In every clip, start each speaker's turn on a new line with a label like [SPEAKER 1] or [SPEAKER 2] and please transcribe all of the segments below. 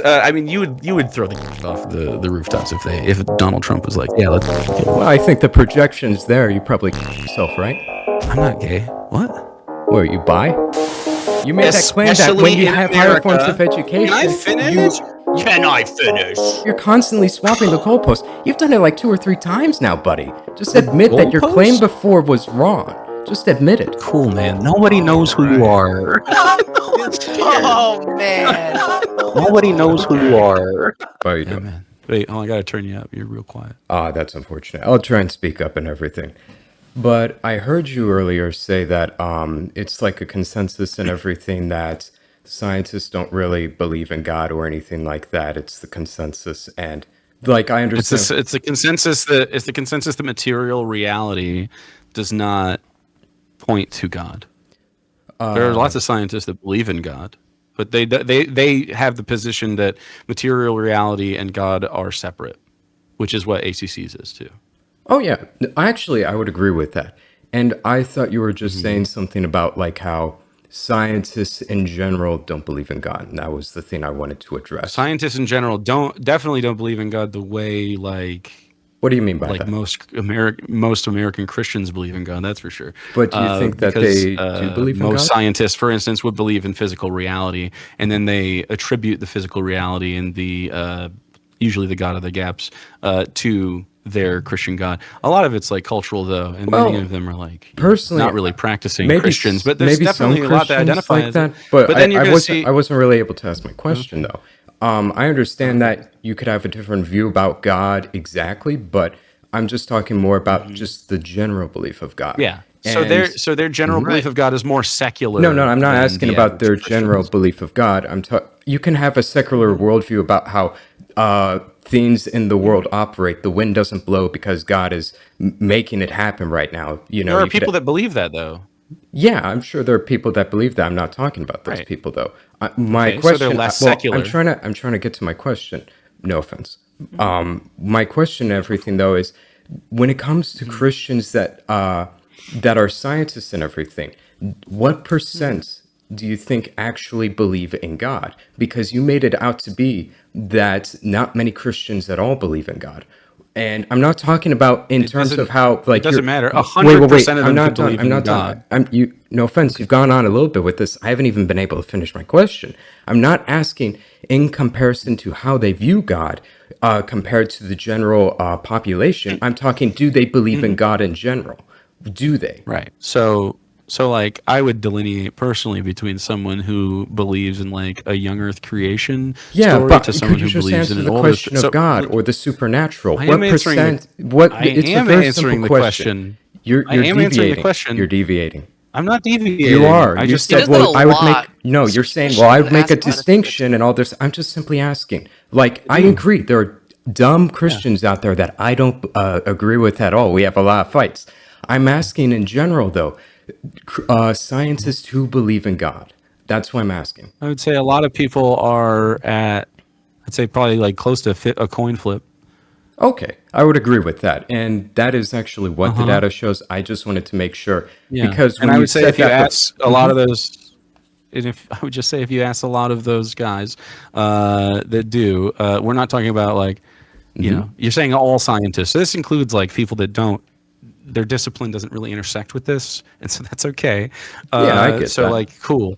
[SPEAKER 1] I mean, you would throw the kid off the rooftops if Donald Trump was like, yeah, let's.
[SPEAKER 2] Well, I think the projection's there. You probably yourself, right?
[SPEAKER 1] I'm not gay. What?
[SPEAKER 2] Where you bi? You made that claim that when you have higher forms of education,
[SPEAKER 1] can I finish? Can I finish?
[SPEAKER 2] You're constantly swapping the goalposts. You've done it like 2 or 3 times now, buddy. Just admit that your claim before was wrong. Just admit it.
[SPEAKER 1] Cool, man. Nobody knows who you are.
[SPEAKER 3] Oh man.
[SPEAKER 1] Nobody knows who you are.
[SPEAKER 2] How you doing?
[SPEAKER 1] Man. Wait, I gotta turn you up. You're real quiet.
[SPEAKER 2] That's unfortunate. I'll try and speak up and everything. But I heard you earlier say that it's like a consensus and everything that scientists don't really believe in God or anything like that. It's the consensus, and like I understand,
[SPEAKER 1] it's the consensus that material reality does not point to God. There are lots of scientists that believe in God, but they have the position that material reality and God are separate, which is what ACC's is too.
[SPEAKER 2] Oh yeah, actually, I would agree with that. And I thought you were just saying something about like how scientists in general don't believe in God, and that was the thing I wanted to address.
[SPEAKER 1] Scientists in general definitely don't believe in God the way like.
[SPEAKER 2] What do you mean by
[SPEAKER 1] like
[SPEAKER 2] that?
[SPEAKER 1] Most American Christians believe in God, that's for sure.
[SPEAKER 2] But do you think that they do believe in God?
[SPEAKER 1] Most scientists, for instance, would believe in physical reality, and then they attribute the physical reality and the usually the God of the gaps to their Christian God. A lot of it's like cultural though, and many of them are like
[SPEAKER 2] personally
[SPEAKER 1] not really practicing
[SPEAKER 2] maybe,
[SPEAKER 1] Christians, but there's definitely a lot to identify
[SPEAKER 2] like that.
[SPEAKER 1] But then you're
[SPEAKER 2] I wasn't really able to ask my question though. I understand that you could have a different view about God exactly, but I'm just talking more about just the general belief of God.
[SPEAKER 1] Yeah. So their general belief of God is more secular.
[SPEAKER 2] No, I'm not asking about their general belief of God. You can have a secular worldview about how things in the world operate. The wind doesn't blow because God is making it happen right now. You know,
[SPEAKER 1] there are people that believe that though.
[SPEAKER 2] Yeah, I'm sure there are people that believe that. I'm not talking about those people though. My question.
[SPEAKER 1] So they're less secular.
[SPEAKER 2] I'm trying to get to my question. No offense. My question and everything though is when it comes to Christians that are scientists and everything, what percent do you think actually believe in God? Because you made it out to be that not many Christians at all believe in God. And I'm not talking about in terms of how like
[SPEAKER 1] it doesn't matter.
[SPEAKER 2] 100% of them
[SPEAKER 1] I'm not
[SPEAKER 2] done. No offense, you've gone on a little bit with this. I haven't even been able to finish my question. I'm not asking in comparison to how they view God compared to the general population. I'm talking, do they believe in God in general? Do they?
[SPEAKER 1] Right. So like I would delineate personally between someone who believes in like a young earth creation story
[SPEAKER 2] but
[SPEAKER 1] to someone
[SPEAKER 2] could you
[SPEAKER 1] who
[SPEAKER 2] just
[SPEAKER 1] believes
[SPEAKER 2] answer
[SPEAKER 1] in
[SPEAKER 2] the
[SPEAKER 1] an
[SPEAKER 2] question
[SPEAKER 1] older
[SPEAKER 2] of God or the supernatural?
[SPEAKER 1] I
[SPEAKER 2] What
[SPEAKER 1] am answering
[SPEAKER 2] percent? What?
[SPEAKER 1] I
[SPEAKER 2] It's
[SPEAKER 1] am
[SPEAKER 2] a very
[SPEAKER 1] answering
[SPEAKER 2] simple
[SPEAKER 1] the question.
[SPEAKER 2] You're
[SPEAKER 1] I am
[SPEAKER 2] deviating.
[SPEAKER 1] answering the question.
[SPEAKER 2] You're deviating.
[SPEAKER 1] I'm not deviating.
[SPEAKER 2] You are.
[SPEAKER 1] I
[SPEAKER 2] You
[SPEAKER 1] just
[SPEAKER 2] said,
[SPEAKER 3] does
[SPEAKER 2] well,
[SPEAKER 3] that a
[SPEAKER 2] I would
[SPEAKER 3] lot.
[SPEAKER 2] make. No, you're saying, well, I would make a distinction and all this. I'm just simply asking. Like, I agree. There are dumb Christians out there that I don't agree with at all. We have a lot of fights. I'm asking in general, though, scientists who believe in God. That's what I'm asking.
[SPEAKER 1] I would say a lot of people are at, I'd say probably like close to a coin flip.
[SPEAKER 2] Okay, I would agree with that, and that is actually what the data shows. I just wanted to make sure because when
[SPEAKER 1] and I
[SPEAKER 2] you
[SPEAKER 1] would say
[SPEAKER 2] said
[SPEAKER 1] if you
[SPEAKER 2] that,
[SPEAKER 1] ask a lot of those, and if I would just say if you ask a lot of those guys that do, we're not talking about like, you know, you're saying all scientists. So this includes like people that don't, their discipline doesn't really intersect with this, and so that's okay.
[SPEAKER 2] I get
[SPEAKER 1] so
[SPEAKER 2] that.
[SPEAKER 1] like cool.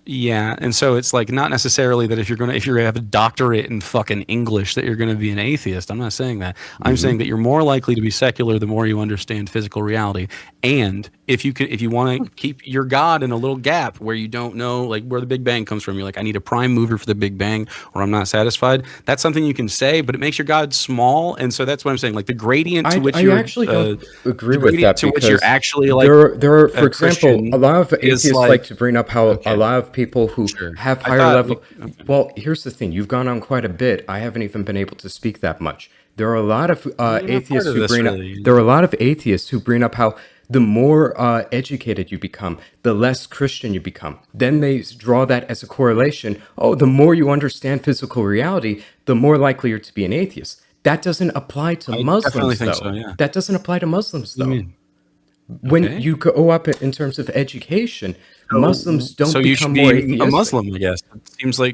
[SPEAKER 1] Yeah, and so it's like not necessarily that if you're gonna have a doctorate in fucking English that you're gonna be an atheist. I'm not saying that. I'm saying that you're more likely to be secular the more you understand physical reality. And if you want to keep your God in a little gap where you don't know like where the Big Bang comes from, you're like, I need a prime mover for the Big Bang, or I'm not satisfied. That's something you can say, but it makes your God small, and so that's what I'm saying. Like the gradient to which
[SPEAKER 2] I
[SPEAKER 1] you're
[SPEAKER 2] actually don't agree with
[SPEAKER 1] gradient
[SPEAKER 2] that
[SPEAKER 1] to which
[SPEAKER 2] because
[SPEAKER 1] you're actually like
[SPEAKER 2] there are, for example,
[SPEAKER 1] Christian
[SPEAKER 2] a lot of
[SPEAKER 1] is
[SPEAKER 2] atheists like to bring up how a lot of people who have
[SPEAKER 1] I
[SPEAKER 2] higher
[SPEAKER 1] thought
[SPEAKER 2] level. Well, here's the thing: you've gone on quite a bit. I haven't even been able to speak that much. There are a lot of atheists who bring up. There are a lot of atheists who bring up how the more educated you become, the less Christian you become. Then they draw that as a correlation. Oh, the more you understand physical reality, the more likely you're to be an atheist. That doesn't apply to Muslims, though.
[SPEAKER 1] So, yeah.
[SPEAKER 2] That doesn't apply to Muslims, though.
[SPEAKER 1] What do you mean?
[SPEAKER 2] When
[SPEAKER 1] Okay.
[SPEAKER 2] you go up in terms of education, Muslims don't
[SPEAKER 1] So you should
[SPEAKER 2] become more
[SPEAKER 1] be
[SPEAKER 2] atheistic.
[SPEAKER 1] a Muslim, I guess.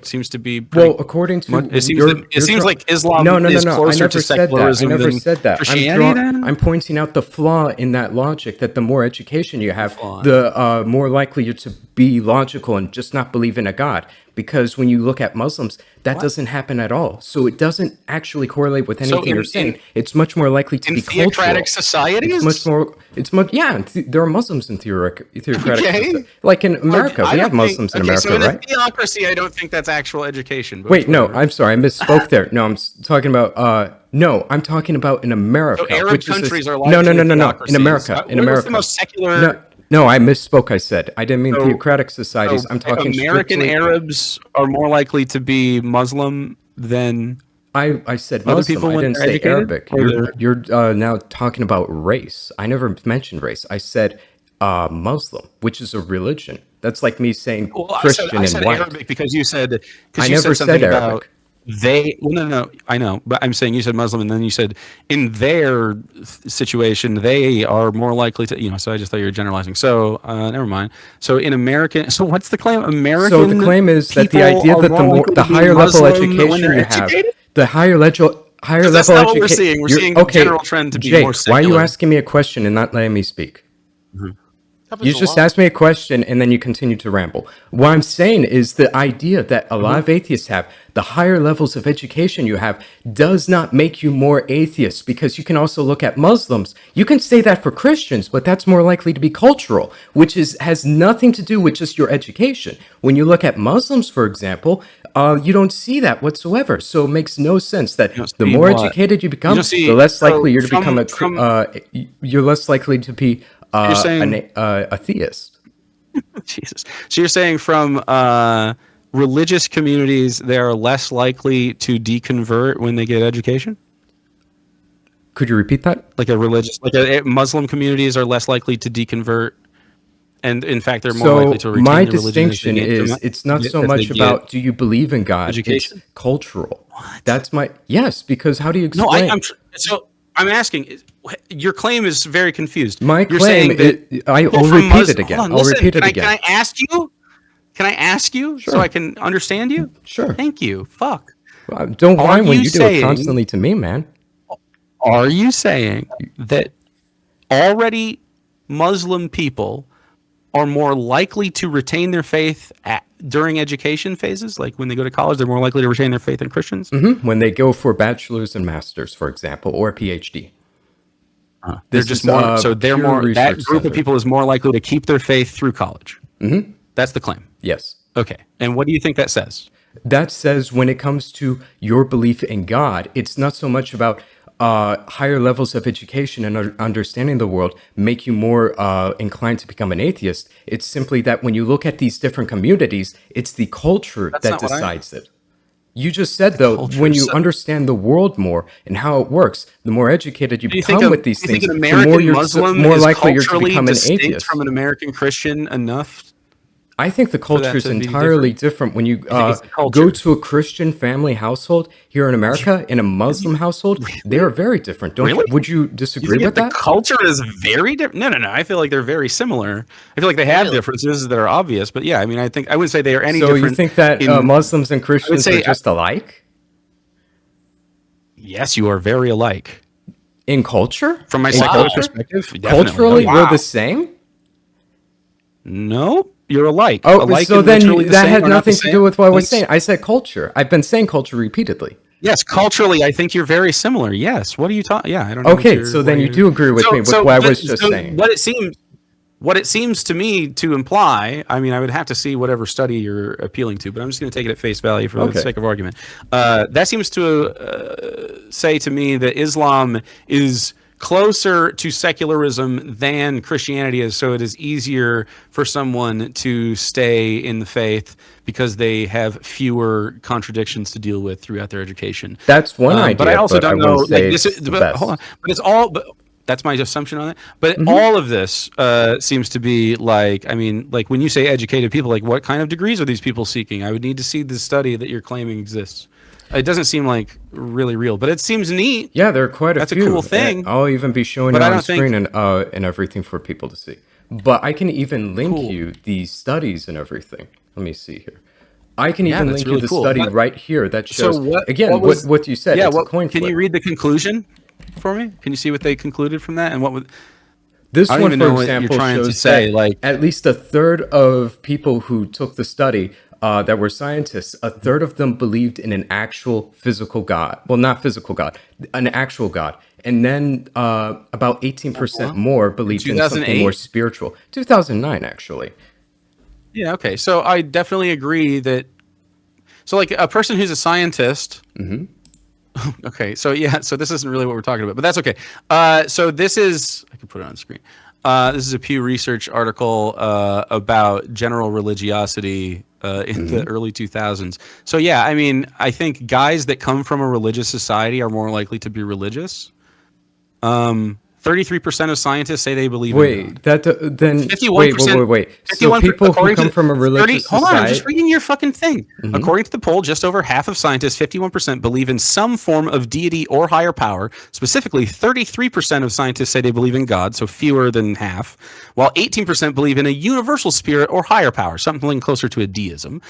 [SPEAKER 1] seems to be pretty
[SPEAKER 2] Well, according to
[SPEAKER 1] it seems like Islam
[SPEAKER 2] no,
[SPEAKER 1] is
[SPEAKER 2] I
[SPEAKER 1] closer
[SPEAKER 2] never
[SPEAKER 1] to
[SPEAKER 2] said that. I
[SPEAKER 1] secularism
[SPEAKER 2] never
[SPEAKER 1] than
[SPEAKER 2] said that.
[SPEAKER 1] Christianity.
[SPEAKER 2] I'm pointing out the flaw in that logic. That the more education you have,
[SPEAKER 1] flaw.
[SPEAKER 2] the more likely you're to be logical and just not believe in a God. Because when you look at Muslims, that doesn't happen at all. So it doesn't actually correlate with anything you're saying. It's much more likely to be cultural.
[SPEAKER 1] Theocratic societies?
[SPEAKER 2] It's much more. Yeah. There are Muslims in theocratic.
[SPEAKER 1] Okay.
[SPEAKER 2] Like in America, we have Muslims in America,
[SPEAKER 1] so in
[SPEAKER 2] right?
[SPEAKER 1] a theocracy, I don't think that's actual education. But
[SPEAKER 2] Wait, no, I'm sorry, I misspoke there. No, talking about. No, I'm talking about in America.
[SPEAKER 1] So Arab
[SPEAKER 2] which
[SPEAKER 1] countries
[SPEAKER 2] are
[SPEAKER 1] are like
[SPEAKER 2] no. In
[SPEAKER 1] theocracies.
[SPEAKER 2] America,
[SPEAKER 1] What's the most secular?
[SPEAKER 2] No, I misspoke. I said I didn't mean theocratic societies. I'm talking
[SPEAKER 1] American
[SPEAKER 2] strictly,
[SPEAKER 1] Arabs are more likely to be Muslim than
[SPEAKER 2] I said
[SPEAKER 1] other
[SPEAKER 2] Muslim.
[SPEAKER 1] people
[SPEAKER 2] I
[SPEAKER 1] when
[SPEAKER 2] didn't
[SPEAKER 1] they're
[SPEAKER 2] say
[SPEAKER 1] educated?
[SPEAKER 2] Arabic.
[SPEAKER 1] Or
[SPEAKER 2] You're now talking about race. I never mentioned race. I said Muslim, which is a religion. That's like me saying Christian
[SPEAKER 1] I said
[SPEAKER 2] and white.
[SPEAKER 1] Arabic because you said
[SPEAKER 2] I never said
[SPEAKER 1] something about
[SPEAKER 2] Arabic.
[SPEAKER 1] they. Well, no, I know, but I'm saying you said Muslim, and then you said in their situation they are more likely to. So I just thought you were generalizing. So never mind. So in American, so what's the claim? American.
[SPEAKER 2] So the claim is that the idea that the higher level education you have, the higher level
[SPEAKER 1] that's not what we're
[SPEAKER 2] education.
[SPEAKER 1] seeing. We're seeing the general trend to be
[SPEAKER 2] Jake,
[SPEAKER 1] more secular.
[SPEAKER 2] why are you asking me a question and not letting me speak? You just asked me a question and then you continue to ramble. What I'm saying is the idea that a lot of atheists have, the higher levels of education you have, does not make you more atheist, because you can also look at Muslims. You can say that for Christians, but that's more likely to be cultural, which has nothing to do with just your education. When you look at Muslims, for example, you don't see that whatsoever. So it makes no sense that the more educated you become, the less likely you're to become you're less likely to be a theist.
[SPEAKER 1] Jesus. So you're saying from religious communities, they are less likely to deconvert when they get education?
[SPEAKER 2] Could you repeat that?
[SPEAKER 1] Muslim communities are less likely to deconvert, and in fact, they're more likely to retain their religion.
[SPEAKER 2] My distinction is it's not so much about do you believe in God?
[SPEAKER 1] Education?
[SPEAKER 2] It's cultural. What? That's yes. Because how do you explain?
[SPEAKER 1] No, I'm asking. Your claim is very confused.
[SPEAKER 2] My claim I'll repeat it again. I'll repeat it again.
[SPEAKER 1] Can I ask you? Can I ask you so I can understand you?
[SPEAKER 2] Sure.
[SPEAKER 1] Thank you. Fuck.
[SPEAKER 2] Don't whine when you do it constantly to me, man.
[SPEAKER 1] Are you saying that already Muslim people are more likely to retain their faith during education phases? Like when they go to college, they're more likely to retain their faith than Christians?
[SPEAKER 2] Mm-hmm. When they go for bachelor's and master's, for example, or a PhD.
[SPEAKER 1] They're just more. So they're more. That group of people is more likely to keep their faith through college.
[SPEAKER 2] Mm-hmm.
[SPEAKER 1] That's the claim.
[SPEAKER 2] Yes.
[SPEAKER 1] Okay. And what do you think that says?
[SPEAKER 2] That says when it comes to your belief in God, it's not so much about higher levels of education and understanding the world make you more inclined to become an atheist. It's simply that when you look at these different communities, it's the culture that decides it. You just said, though, when you understand the world more and how it works, the more educated you become with these things, the more likely you're to become an atheist.
[SPEAKER 1] From an American Christian enough?
[SPEAKER 2] I think the culture is entirely different. When you go to a Christian family household here in America, in a Muslim household, they are very different. Would you disagree with that?
[SPEAKER 1] The culture is very different. No. I feel like they're very similar. I feel like they have differences that are obvious. But yeah, I mean, I wouldn't say they are any different.
[SPEAKER 2] So you think that Muslims and Christians are just alike?
[SPEAKER 1] Yes, you are very alike.
[SPEAKER 2] In culture?
[SPEAKER 1] From my secular perspective?
[SPEAKER 2] Culturally, we're the same?
[SPEAKER 1] No. You're alike.
[SPEAKER 2] So then that had nothing to do with what I was saying. I said culture. I've been saying culture repeatedly.
[SPEAKER 1] Yes, culturally, I think you're very similar. Yes. What are you talking? Yeah, I don't know.
[SPEAKER 2] Okay, so then you do agree with me with what I was just saying.
[SPEAKER 1] What it seems to me to imply, I mean, I would have to see whatever study you're appealing to, but I'm just going to take it at face value for the sake of argument. That seems to say to me that Islam is closer to secularism than Christianity is, so it is easier for someone to stay in the faith because they have fewer contradictions to deal with throughout their education.
[SPEAKER 2] That's one idea,
[SPEAKER 1] but I also don't know.
[SPEAKER 2] Hold on,
[SPEAKER 1] but it's all. But that's my assumption on it. But all of this seems to be like, I mean, like when you say educated people, like what kind of degrees are these people seeking? I would need to see the study that you're claiming exists. It doesn't seem like really real, but it seems neat.
[SPEAKER 2] Yeah, there are quite a few.
[SPEAKER 1] That's a cool thing.
[SPEAKER 2] I'll even be showing it on the screen and everything for people to see. But I can even link you these studies and everything. Let me see here. I can
[SPEAKER 1] Yeah,
[SPEAKER 2] even
[SPEAKER 1] that's
[SPEAKER 2] link
[SPEAKER 1] really
[SPEAKER 2] you the
[SPEAKER 1] cool.
[SPEAKER 2] study right here that
[SPEAKER 1] So
[SPEAKER 2] shows,
[SPEAKER 1] what?
[SPEAKER 2] again,
[SPEAKER 1] What was?
[SPEAKER 2] what you said.
[SPEAKER 1] Yeah.
[SPEAKER 2] It's a
[SPEAKER 1] What?
[SPEAKER 2] coin
[SPEAKER 1] Can
[SPEAKER 2] flip.
[SPEAKER 1] you read the conclusion for me? Can you see what they concluded from that and what?
[SPEAKER 2] This
[SPEAKER 1] I don't
[SPEAKER 2] one,
[SPEAKER 1] even
[SPEAKER 2] for
[SPEAKER 1] know what you're
[SPEAKER 2] example,
[SPEAKER 1] trying to
[SPEAKER 2] shows
[SPEAKER 1] say.
[SPEAKER 2] that
[SPEAKER 1] Like,
[SPEAKER 2] at least a third of people who took the study that were scientists, a third of them believed in an actual physical God. Well, not physical God, an actual God. And then about 18% more
[SPEAKER 1] in
[SPEAKER 2] believed in something more
[SPEAKER 1] 2008.
[SPEAKER 2] spiritual. 2009, actually.
[SPEAKER 1] Yeah. Okay. So I definitely agree that. So like a person who's a scientist. Okay, so yeah, so this isn't really what we're talking about, but that's okay. So this is, I can put it on screen. This is a Pew Research article about general religiosity in the early 2000s. So yeah, I mean, I think guys that come from a religious society are more likely to be religious. 33% of scientists say they believe in God.
[SPEAKER 2] Wait, then
[SPEAKER 1] 51%.
[SPEAKER 2] wait. So
[SPEAKER 1] 51%.
[SPEAKER 2] people who
[SPEAKER 1] According
[SPEAKER 2] come
[SPEAKER 1] to
[SPEAKER 2] from a religious
[SPEAKER 1] hold on, I'm just
[SPEAKER 2] society,
[SPEAKER 1] reading your fucking thing. According to the poll, just over half of scientists, 51%, believe in some form of deity or higher power. Specifically, 33% of scientists say they believe in God, so fewer than half, while 18% believe in a universal spirit or higher power, something closer to a deism,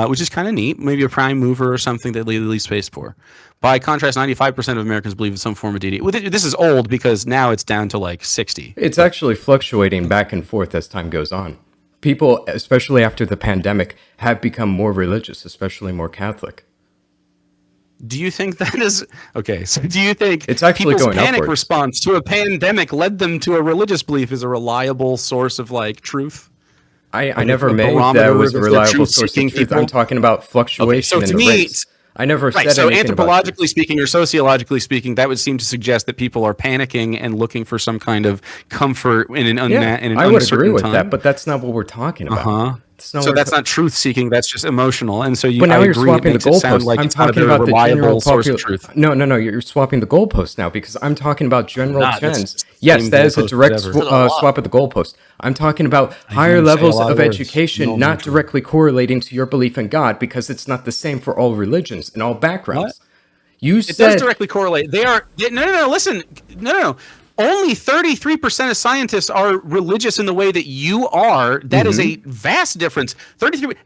[SPEAKER 1] which is kind of neat. Maybe a prime mover or something that leads space for. By contrast, 95% of Americans believe in some form of deity. This is old because now it's down to like 60.
[SPEAKER 2] it's actually fluctuating back and forth as time goes on. People, especially after the pandemic, have become more religious, especially more Catholic.
[SPEAKER 1] Do you think that is okay? So, do you think
[SPEAKER 2] It's actually
[SPEAKER 1] people's
[SPEAKER 2] going
[SPEAKER 1] panic
[SPEAKER 2] upwards.
[SPEAKER 1] response to a pandemic led them to a religious belief is a reliable source of like truth?
[SPEAKER 2] I
[SPEAKER 1] Like
[SPEAKER 2] never
[SPEAKER 1] a
[SPEAKER 2] made that
[SPEAKER 1] barometer
[SPEAKER 2] was a
[SPEAKER 1] for
[SPEAKER 2] reliable source of
[SPEAKER 1] truth-seeking
[SPEAKER 2] truth. I'm
[SPEAKER 1] people?
[SPEAKER 2] talking about
[SPEAKER 1] Okay, so
[SPEAKER 2] fluctuation in
[SPEAKER 1] to
[SPEAKER 2] the
[SPEAKER 1] me,
[SPEAKER 2] rates. I never
[SPEAKER 1] right.
[SPEAKER 2] said
[SPEAKER 1] So
[SPEAKER 2] anything about truth.
[SPEAKER 1] anthropologically speaking or sociologically speaking, that would seem to suggest that people are panicking and looking for some kind of comfort in an
[SPEAKER 2] Yeah,
[SPEAKER 1] in an
[SPEAKER 2] I would agree
[SPEAKER 1] uncertain
[SPEAKER 2] with that,
[SPEAKER 1] time.
[SPEAKER 2] but that's not what we're talking about.
[SPEAKER 1] Huh?
[SPEAKER 2] That's not
[SPEAKER 1] So
[SPEAKER 2] what
[SPEAKER 1] that's not truth seeking. That's just emotional. And so
[SPEAKER 2] But
[SPEAKER 1] I
[SPEAKER 2] now you're
[SPEAKER 1] agree. It
[SPEAKER 2] swapping the
[SPEAKER 1] makes it sound
[SPEAKER 2] goalposts.
[SPEAKER 1] like
[SPEAKER 2] I'm
[SPEAKER 1] it's not a
[SPEAKER 2] talking
[SPEAKER 1] very
[SPEAKER 2] about the general
[SPEAKER 1] reliable source of
[SPEAKER 2] popular.
[SPEAKER 1] truth.
[SPEAKER 2] No, you're swapping the goalposts now because I'm talking about general
[SPEAKER 1] Not. That's
[SPEAKER 2] trends.
[SPEAKER 1] the
[SPEAKER 2] Yes,
[SPEAKER 1] same
[SPEAKER 2] that is a
[SPEAKER 1] goalpost as
[SPEAKER 2] direct
[SPEAKER 1] ever.
[SPEAKER 3] To the lot.
[SPEAKER 2] swap of the goalpost. I'm talking about
[SPEAKER 1] You
[SPEAKER 2] higher
[SPEAKER 1] say a
[SPEAKER 2] levels
[SPEAKER 1] lot
[SPEAKER 2] of
[SPEAKER 1] words.
[SPEAKER 2] education
[SPEAKER 1] No,
[SPEAKER 2] not
[SPEAKER 1] true.
[SPEAKER 2] directly correlating to your belief in God because it's not the same for all religions and all backgrounds.
[SPEAKER 1] What?
[SPEAKER 2] You
[SPEAKER 1] It does
[SPEAKER 2] said
[SPEAKER 1] directly correlate. They are no. Listen, no. Only 33% of scientists are religious in the way that you are. That is a vast difference. 33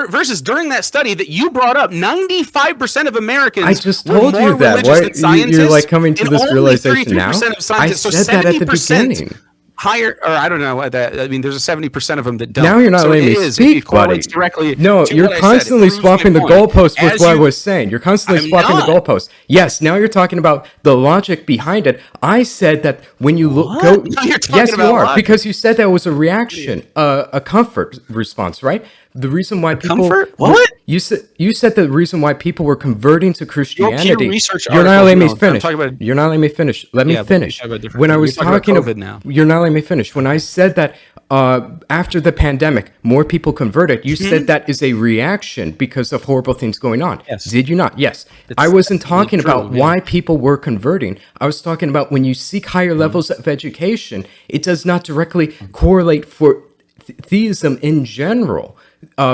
[SPEAKER 1] versus during that study that you brought up, 95% of Americans
[SPEAKER 2] I just
[SPEAKER 1] were
[SPEAKER 2] told
[SPEAKER 1] more
[SPEAKER 2] you that.
[SPEAKER 1] religious
[SPEAKER 2] Why
[SPEAKER 1] than scientists.
[SPEAKER 2] you're like coming to
[SPEAKER 1] and
[SPEAKER 2] this
[SPEAKER 1] only
[SPEAKER 2] realization now?
[SPEAKER 1] 33% of
[SPEAKER 2] I
[SPEAKER 1] scientists. So
[SPEAKER 2] said that at the
[SPEAKER 1] 70%
[SPEAKER 2] beginning.
[SPEAKER 1] higher, or I don't know what that. I mean, there's a 70% of them that don't.
[SPEAKER 2] Now you're not
[SPEAKER 1] so
[SPEAKER 2] letting
[SPEAKER 1] it
[SPEAKER 2] me
[SPEAKER 1] is.
[SPEAKER 2] speak,
[SPEAKER 1] It correlates
[SPEAKER 2] buddy.
[SPEAKER 1] directly.
[SPEAKER 2] No,
[SPEAKER 1] to
[SPEAKER 2] you're
[SPEAKER 1] what I said. It
[SPEAKER 2] constantly
[SPEAKER 1] proves
[SPEAKER 2] swapping the
[SPEAKER 1] my point.
[SPEAKER 2] goalposts with
[SPEAKER 1] As
[SPEAKER 2] what I
[SPEAKER 1] you-
[SPEAKER 2] was saying. You're constantly
[SPEAKER 1] I'm
[SPEAKER 2] swapping the
[SPEAKER 1] not.
[SPEAKER 2] goalposts. Yes, now you're talking about the logic behind it. I said that when you look,
[SPEAKER 1] What?
[SPEAKER 2] go,
[SPEAKER 1] Now you're talking
[SPEAKER 2] yes, you
[SPEAKER 1] about
[SPEAKER 2] are,
[SPEAKER 1] logic.
[SPEAKER 2] because you said that was a reaction, a comfort response, right? The reason why people
[SPEAKER 1] comfort? What?
[SPEAKER 2] you said the reason why people were converting to Christianity.
[SPEAKER 1] Research
[SPEAKER 2] You're not
[SPEAKER 1] articles,
[SPEAKER 2] letting me
[SPEAKER 1] no, I'm
[SPEAKER 2] finish.
[SPEAKER 1] talking about-
[SPEAKER 2] You're not letting me finish. Let me
[SPEAKER 1] Yeah, but
[SPEAKER 2] finish.
[SPEAKER 1] you're talking about different
[SPEAKER 2] When I
[SPEAKER 1] things.
[SPEAKER 2] was
[SPEAKER 1] You're talking about
[SPEAKER 2] talking
[SPEAKER 1] COVID now.
[SPEAKER 2] you're not letting me finish. When I said that after the pandemic, more people converted, you said that is a reaction because of horrible things going on.
[SPEAKER 1] Yes.
[SPEAKER 2] Did you not? Yes. I
[SPEAKER 1] It's
[SPEAKER 2] wasn't talking
[SPEAKER 1] definitely
[SPEAKER 2] about
[SPEAKER 1] true, yeah.
[SPEAKER 2] why people were converting. I was talking about when you seek higher levels of education, it does not directly correlate for theism in general.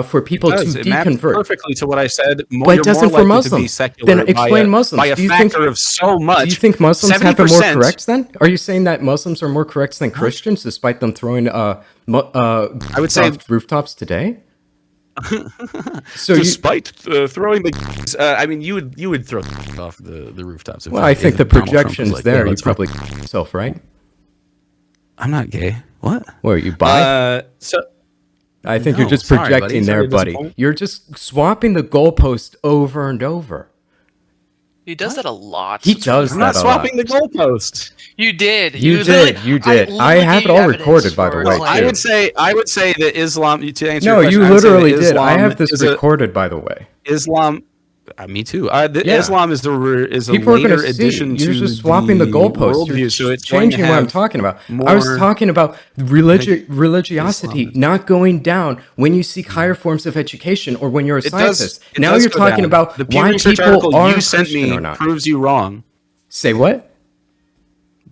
[SPEAKER 2] For people to
[SPEAKER 1] It maps
[SPEAKER 2] deconvert.
[SPEAKER 1] perfectly to what I said.
[SPEAKER 2] But it
[SPEAKER 1] You're
[SPEAKER 2] doesn't
[SPEAKER 1] more
[SPEAKER 2] for
[SPEAKER 1] likely to be
[SPEAKER 2] Muslims.
[SPEAKER 1] secular
[SPEAKER 2] Then explain Muslims.
[SPEAKER 1] by a
[SPEAKER 2] Do you think-
[SPEAKER 1] factor of so much.
[SPEAKER 2] Do you think Muslims have it more
[SPEAKER 1] 70%.
[SPEAKER 2] correct then? Are you saying that Muslims are more correct than Christians despite them throwing
[SPEAKER 1] I would say
[SPEAKER 2] rooftops today? So you,
[SPEAKER 1] despite throwing the, I mean, you would throw off the rooftops. If
[SPEAKER 2] well, I think
[SPEAKER 1] if
[SPEAKER 2] the
[SPEAKER 1] Donald Trump was
[SPEAKER 2] projection's
[SPEAKER 1] like,
[SPEAKER 2] there.
[SPEAKER 1] yeah,
[SPEAKER 2] You
[SPEAKER 1] let's
[SPEAKER 2] probably yourself, right?
[SPEAKER 1] I'm not gay. What?
[SPEAKER 2] Where you buy?
[SPEAKER 1] So
[SPEAKER 2] I think
[SPEAKER 1] no,
[SPEAKER 2] you're just
[SPEAKER 1] sorry, buddy.
[SPEAKER 2] projecting
[SPEAKER 1] Sorry
[SPEAKER 2] there,
[SPEAKER 1] to
[SPEAKER 2] buddy.
[SPEAKER 1] disappoint.
[SPEAKER 2] You're just swapping the goalpost over and over.
[SPEAKER 3] He does that a lot.
[SPEAKER 2] He
[SPEAKER 3] It's
[SPEAKER 2] does
[SPEAKER 1] I'm
[SPEAKER 2] that
[SPEAKER 1] not
[SPEAKER 2] a lot.
[SPEAKER 1] swapping the goalpost.
[SPEAKER 3] You did.
[SPEAKER 2] You did. You did. I
[SPEAKER 3] literally
[SPEAKER 2] have it
[SPEAKER 3] gave
[SPEAKER 2] all
[SPEAKER 3] evidence
[SPEAKER 2] recorded, by the
[SPEAKER 3] for
[SPEAKER 2] way,
[SPEAKER 3] his
[SPEAKER 1] I
[SPEAKER 2] too.
[SPEAKER 3] claim.
[SPEAKER 1] would say that Islam. To answer
[SPEAKER 2] No,
[SPEAKER 1] your question,
[SPEAKER 2] you
[SPEAKER 1] I would say that
[SPEAKER 2] literally did. I
[SPEAKER 1] Islam
[SPEAKER 2] have this
[SPEAKER 1] is a-
[SPEAKER 2] recorded, by the way.
[SPEAKER 1] Islam. Me too.
[SPEAKER 2] Yeah.
[SPEAKER 1] Islam is a
[SPEAKER 2] People are
[SPEAKER 1] later
[SPEAKER 2] going to see.
[SPEAKER 1] addition
[SPEAKER 2] You're
[SPEAKER 1] to
[SPEAKER 2] just swapping the goalposts.
[SPEAKER 1] worldview,
[SPEAKER 2] You're
[SPEAKER 1] so it's going to
[SPEAKER 2] changing what I'm
[SPEAKER 1] have
[SPEAKER 2] talking about. I was
[SPEAKER 1] more-
[SPEAKER 2] talking about religiosity
[SPEAKER 1] Islam.
[SPEAKER 2] not going down when you seek higher forms of education or when you're a scientist.
[SPEAKER 1] It
[SPEAKER 2] Now
[SPEAKER 1] does
[SPEAKER 2] you're
[SPEAKER 1] go
[SPEAKER 2] talking
[SPEAKER 1] down.
[SPEAKER 2] about
[SPEAKER 1] the Pew
[SPEAKER 2] why
[SPEAKER 1] Research
[SPEAKER 2] people
[SPEAKER 1] article
[SPEAKER 2] are
[SPEAKER 1] you sent
[SPEAKER 2] Christian
[SPEAKER 1] me
[SPEAKER 2] or not.
[SPEAKER 1] proves you wrong.
[SPEAKER 2] Say what?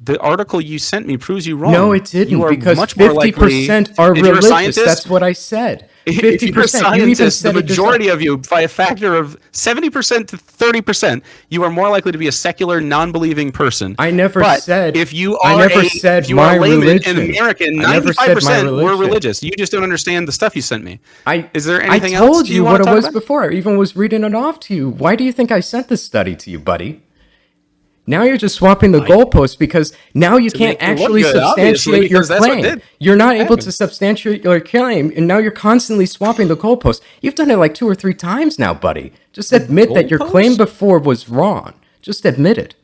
[SPEAKER 1] The article you sent me proves you wrong.
[SPEAKER 2] No, it didn't,
[SPEAKER 1] You are
[SPEAKER 2] because
[SPEAKER 1] much more likely-
[SPEAKER 2] 50% are
[SPEAKER 1] if you're a
[SPEAKER 2] religious.
[SPEAKER 1] scientist-
[SPEAKER 2] That's what I said.
[SPEAKER 1] If you're a
[SPEAKER 2] 50%. You even
[SPEAKER 1] scientist, the
[SPEAKER 2] said it yourself.
[SPEAKER 1] majority of you, by a factor of 70% to 30%, you are more likely to be a secular, non-believing person.
[SPEAKER 2] I never
[SPEAKER 1] But
[SPEAKER 2] said.
[SPEAKER 1] if you
[SPEAKER 2] I
[SPEAKER 1] are
[SPEAKER 2] never said
[SPEAKER 1] if you are
[SPEAKER 2] my
[SPEAKER 1] a layman
[SPEAKER 2] religion.
[SPEAKER 1] in American,
[SPEAKER 2] I never said my
[SPEAKER 1] 95% were
[SPEAKER 2] religion.
[SPEAKER 1] religious. You just don't understand the stuff you sent me. Is there
[SPEAKER 2] I
[SPEAKER 1] anything else
[SPEAKER 2] told you
[SPEAKER 1] wanna
[SPEAKER 2] what it
[SPEAKER 1] talk
[SPEAKER 2] was
[SPEAKER 1] about?
[SPEAKER 2] before. I even was reading it off to you. Why do you think I sent this study to you, buddy? Now you're just swapping the goalposts because now you can't
[SPEAKER 1] make it look
[SPEAKER 2] actually
[SPEAKER 1] good, obviously,
[SPEAKER 2] substantiate your
[SPEAKER 1] because that's what
[SPEAKER 2] claim.
[SPEAKER 1] did
[SPEAKER 2] You're not able
[SPEAKER 1] happen.
[SPEAKER 2] to substantiate your claim, and now you're constantly swapping the goalposts. You've done it like 2 or 3 times now, buddy. Just admit that your claim
[SPEAKER 1] goalposts?
[SPEAKER 2] before was wrong. Just admit it.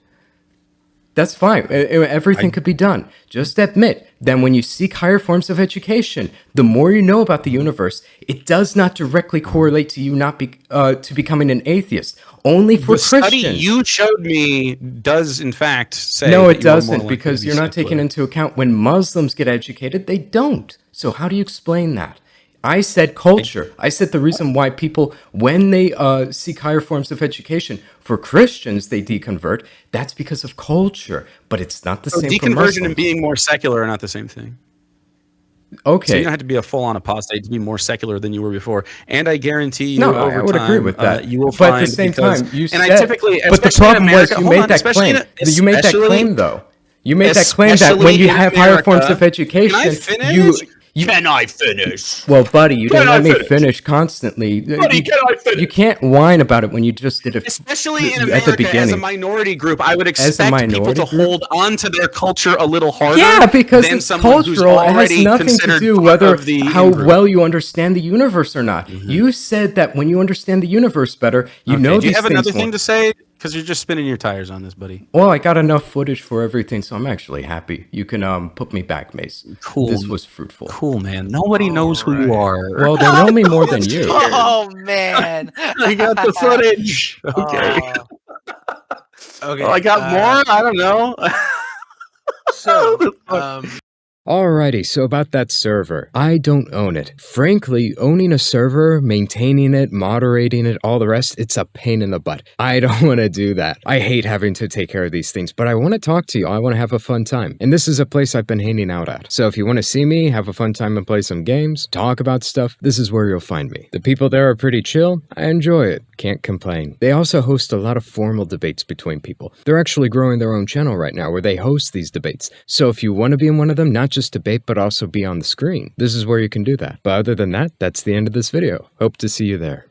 [SPEAKER 2] That's fine. Everything could be done. Just admit. Then when you seek higher forms of education, the more you know about the universe, it does not directly correlate to you not to becoming an atheist. Only for
[SPEAKER 1] The study
[SPEAKER 2] Christians.
[SPEAKER 1] you showed me does, in fact, say
[SPEAKER 2] No,
[SPEAKER 1] that
[SPEAKER 2] it
[SPEAKER 1] you are more
[SPEAKER 2] doesn't,
[SPEAKER 1] likely
[SPEAKER 2] because
[SPEAKER 1] to be
[SPEAKER 2] you're not taking
[SPEAKER 1] secular.
[SPEAKER 2] into account when Muslims get educated, they don't. So how do you explain that? I said culture. I said the reason why people, when they seek higher forms of education, for Christians, they deconvert, that's because of culture. But it's not the
[SPEAKER 1] So
[SPEAKER 2] same for
[SPEAKER 1] deconversion
[SPEAKER 2] Muslims.
[SPEAKER 1] and being more secular are not the same thing.
[SPEAKER 2] Okay.
[SPEAKER 1] So you don't have to be a full-on apostate to be more secular than you were before. And I guarantee you,
[SPEAKER 2] No,
[SPEAKER 1] over
[SPEAKER 2] I would
[SPEAKER 1] time,
[SPEAKER 2] agree with that.
[SPEAKER 1] You will
[SPEAKER 2] but
[SPEAKER 1] find
[SPEAKER 2] at the same
[SPEAKER 1] because,
[SPEAKER 2] time, you
[SPEAKER 1] and
[SPEAKER 2] said.
[SPEAKER 1] I typically,
[SPEAKER 2] But the
[SPEAKER 1] especially in
[SPEAKER 2] problem
[SPEAKER 1] America,
[SPEAKER 2] was you
[SPEAKER 1] hold
[SPEAKER 2] made
[SPEAKER 1] on,
[SPEAKER 2] that
[SPEAKER 1] especially
[SPEAKER 2] claim.
[SPEAKER 1] in-
[SPEAKER 2] You made that
[SPEAKER 1] especially-
[SPEAKER 2] claim, though. You made that claim that when
[SPEAKER 1] especially
[SPEAKER 2] you
[SPEAKER 1] in
[SPEAKER 2] have higher forms
[SPEAKER 1] America-
[SPEAKER 2] of education,
[SPEAKER 1] Can I finish?
[SPEAKER 2] you
[SPEAKER 1] Can I finish?
[SPEAKER 2] Well, buddy, you didn't
[SPEAKER 1] Can I
[SPEAKER 2] let me
[SPEAKER 1] finish?
[SPEAKER 2] finish constantly.
[SPEAKER 1] Buddy, can I finish?
[SPEAKER 2] You can't whine about it when you just did it
[SPEAKER 1] Especially in
[SPEAKER 2] at the
[SPEAKER 1] America, as a
[SPEAKER 2] beginning.
[SPEAKER 1] minority group, I would
[SPEAKER 2] As a
[SPEAKER 1] expect people
[SPEAKER 2] minority
[SPEAKER 1] to
[SPEAKER 2] group?
[SPEAKER 1] hold on to their culture a little harder.
[SPEAKER 2] Yeah, because
[SPEAKER 1] than
[SPEAKER 2] it's
[SPEAKER 1] someone who's
[SPEAKER 2] cultural. It has
[SPEAKER 1] already
[SPEAKER 2] nothing to
[SPEAKER 1] considered
[SPEAKER 2] do
[SPEAKER 1] part
[SPEAKER 2] whether
[SPEAKER 1] of the
[SPEAKER 2] how
[SPEAKER 1] in-group.
[SPEAKER 2] well you understand the universe or not. You said that when you understand the universe better, you
[SPEAKER 1] Okay,
[SPEAKER 2] know
[SPEAKER 1] do you
[SPEAKER 2] these
[SPEAKER 1] have
[SPEAKER 2] things
[SPEAKER 1] another
[SPEAKER 2] more.
[SPEAKER 1] thing to say? Because you're just spinning your tires on this, buddy.
[SPEAKER 2] Well, I got enough footage for everything, so I'm actually happy. You can put me back, Mace.
[SPEAKER 1] Cool.
[SPEAKER 2] This was fruitful.
[SPEAKER 1] Cool, man. Nobody knows who you are.
[SPEAKER 2] Well, they know me more than you.
[SPEAKER 3] Oh man.
[SPEAKER 1] I got the footage. Okay.
[SPEAKER 4] Okay.
[SPEAKER 1] Well, I got more. I don't know.
[SPEAKER 4] So,
[SPEAKER 2] Alrighty, so about that server. I don't own it. Frankly, owning a server, maintaining it, moderating it, all the rest, it's a pain in the butt. I don't want to do that. I hate having to take care of these things, but I want to talk to you. I want to have a fun time. And this is a place I've been hanging out at. So if you want to see me, have a fun time and play some games, talk about stuff, this is where you'll find me. The people there are pretty chill. I enjoy it. Can't complain. They also host a lot of formal debates between people. They're actually growing their own channel right now where they host these debates. So if you want to be in one of them, not just debate, but also be on the screen, this is where you can do that. But other than that, that's the end of this video. Hope to see you there.